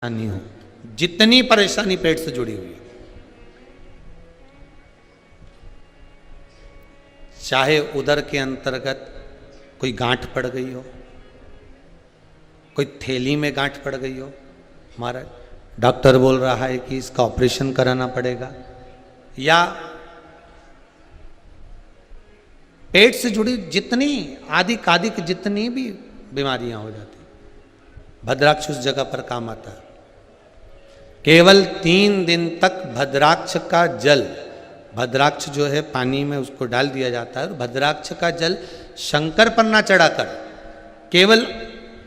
परेशानी हो, जितनी परेशानी पेट से जुड़ी हुई है, चाहे उदर के अंतर्गत कोई गांठ पड़ गई हो, कोई थैली में गांठ पड़ गई हो, महाराज डॉक्टर बोल रहा है कि इसका ऑपरेशन कराना पड़ेगा, या पेट से जुड़ी जितनी आदिक जितनी भी बीमारियां हो जाती, भद्राक्ष उस जगह पर काम आता है। केवल 3 दिन तक भद्राक्ष का जल, भद्राक्ष जो है पानी में उसको डाल दिया जाता है, भद्राक्ष का जल शंकर पर ना चढ़ाकर केवल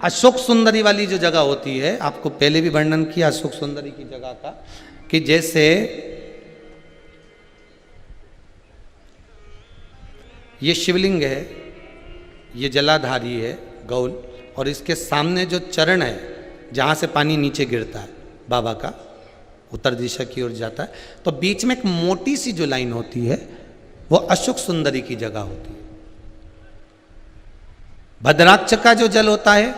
अशोक सुंदरी वाली जो जगह होती है, आपको पहले भी वर्णन किया अशोक सुंदरी की जगह का, कि जैसे ये शिवलिंग है, ये जलाधारी है गौल, और इसके सामने जो चरण है जहाँ से पानी नीचे गिरता है बाबा का, उत्तर दिशा की ओर जाता है, तो बीच में एक मोटी सी जो लाइन होती है वो अशोक सुंदरी की जगह होती है। भद्राक्ष का जो जल होता है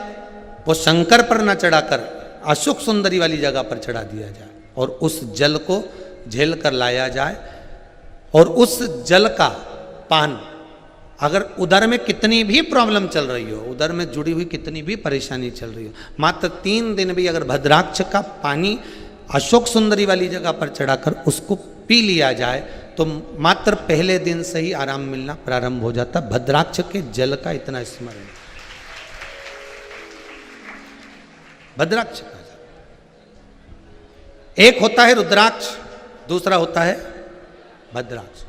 वो शंकर पर न चढ़ाकर अशोक सुंदरी वाली जगह पर चढ़ा दिया जाए और उस जल को झेल कर लाया जाए, और उस जल का पान, अगर उदर में कितनी भी प्रॉब्लम चल रही हो, उदर में जुड़ी हुई कितनी भी परेशानी चल रही हो, मात्र 3 दिन भी अगर भद्राक्ष का पानी अशोक सुंदरी वाली जगह पर चढ़ाकर उसको पी लिया जाए तो मात्र पहले दिन से ही आराम मिलना प्रारंभ हो जाता। भद्राक्ष के जल का इतना स्मरण, भद्राक्ष का जल, एक होता है रुद्राक्ष, दूसरा होता है भद्राक्ष।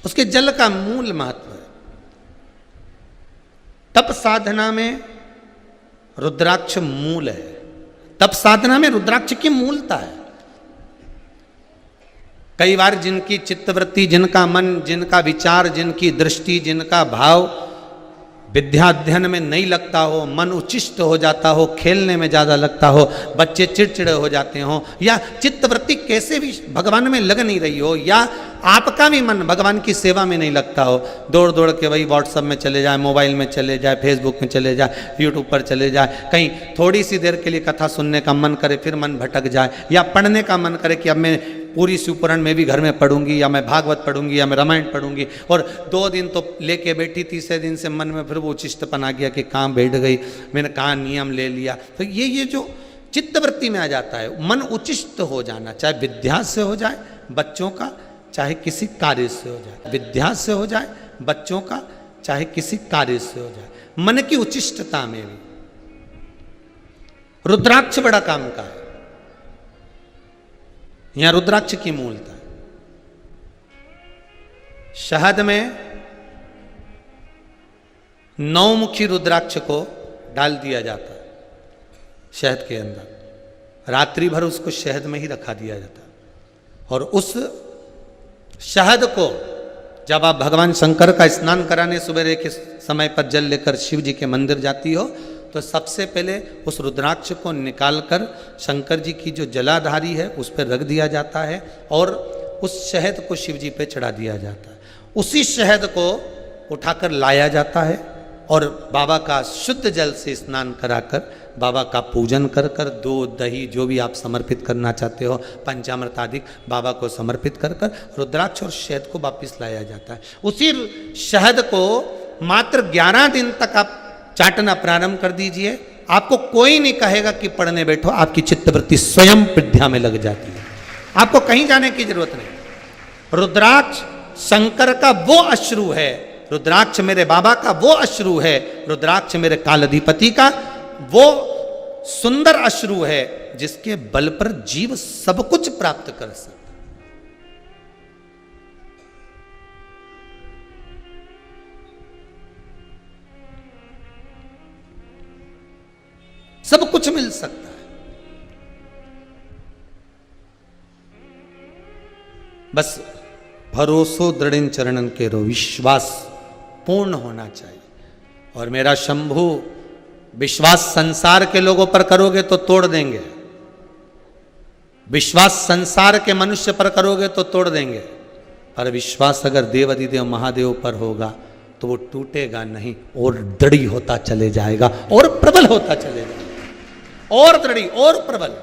उसके जल का मूल महत्व है। तप साधना में रुद्राक्ष मूल है, तप साधना में रुद्राक्ष की मूलता है। कई बार जिनकी चित्तवृत्ति, जिनका मन, जिनका विचार, जिनकी दृष्टि, जिनका भाव विद्या अध्ययन में नहीं लगता हो, मन उच्चिष्ट हो जाता हो, खेलने में ज़्यादा लगता हो, बच्चे चिड़चिड़े हो जाते हो, या चित्तवृत्ति कैसे भी भगवान में लग नहीं रही हो, या आपका भी मन भगवान की सेवा में नहीं लगता हो, दौड़ दौड़ के वही व्हाट्सएप में चले जाए, मोबाइल में चले जाए, फेसबुक में चले जाए, यूट्यूब पर चले जाए, कहीं थोड़ी सी देर के लिए कथा सुनने का मन करे फिर मन भटक जाए, या पढ़ने का मन करे कि अब मैं पूरी शिवपुराण में भी घर में पढ़ूंगी, या मैं भागवत पढ़ूंगी, या मैं रामायण पढ़ूंगी, और 2 दिन तो लेके बैठी, तीसरे दिन से मन में फिर वो उचिष्टपन आ गया कि कहाँ बैठ गई, मैंने कहाँ नियम ले लिया। तो ये जो चित्तवृत्ति में आ जाता है, मन उचिष्ट हो जाना, चाहे विद्या से हो जाए बच्चों का, चाहे किसी कार्य से हो जाए, विद्या से हो जाए बच्चों का, चाहे किसी कार्य से हो जाए, मन की उचिष्टता में भी रुद्राक्ष बड़ा काम का है। यहां रुद्राक्ष की मूलता है। शहद में 9 मुखी रुद्राक्ष को डाल दिया जाता है शहद के अंदर, रात्रि भर उसको शहद में ही रखा दिया जाता है, और उस शहद को जब आप भगवान शंकर का स्नान कराने सवेरे के समय पर जल लेकर शिव जी के मंदिर जाती हो, तो सबसे पहले उस रुद्राक्ष को निकालकर शंकर जी की जो जलाधारी है उस पर रख दिया जाता है, और उस शहद को शिव जी पे चढ़ा दिया जाता है। उसी शहद को उठाकर लाया जाता है और बाबा का शुद्ध जल से स्नान कराकर, बाबा का पूजन कर कर, दूध दही जो भी आप समर्पित करना चाहते हो, पंचामृत आदि बाबा को समर्पित कर कर रुद्राक्ष और शहद को वापिस लाया जाता है। उसी शहद को मात्र 11 दिन तक आप चाटना प्रारंभ कर दीजिए, आपको कोई नहीं कहेगा कि पढ़ने बैठो, आपकी चित्तवृत्ति स्वयं विद्या में लग जाती है, आपको कहीं जाने की जरूरत नहीं। रुद्राक्ष शंकर का वो अश्रु है, रुद्राक्ष मेरे बाबा का वो अश्रु है, रुद्राक्ष मेरे कालाधिपति का वो सुंदर अश्रु है जिसके बल पर जीव सब कुछ प्राप्त कर सकता। सब कुछ मिल सकता है, बस भरोसो दृढ़ चरणन के रो, विश्वास पूर्ण होना चाहिए। और मेरा शंभु विश्वास संसार के लोगों पर करोगे तो तोड़ देंगे, विश्वास संसार के मनुष्य पर करोगे तो तोड़ देंगे, पर विश्वास अगर देव अधिदेव महादेव पर होगा तो वो टूटेगा नहीं और दृढ़ होता चले जाएगा और प्रबल होता चले जाएगा, और दृढ़ और प्रबल।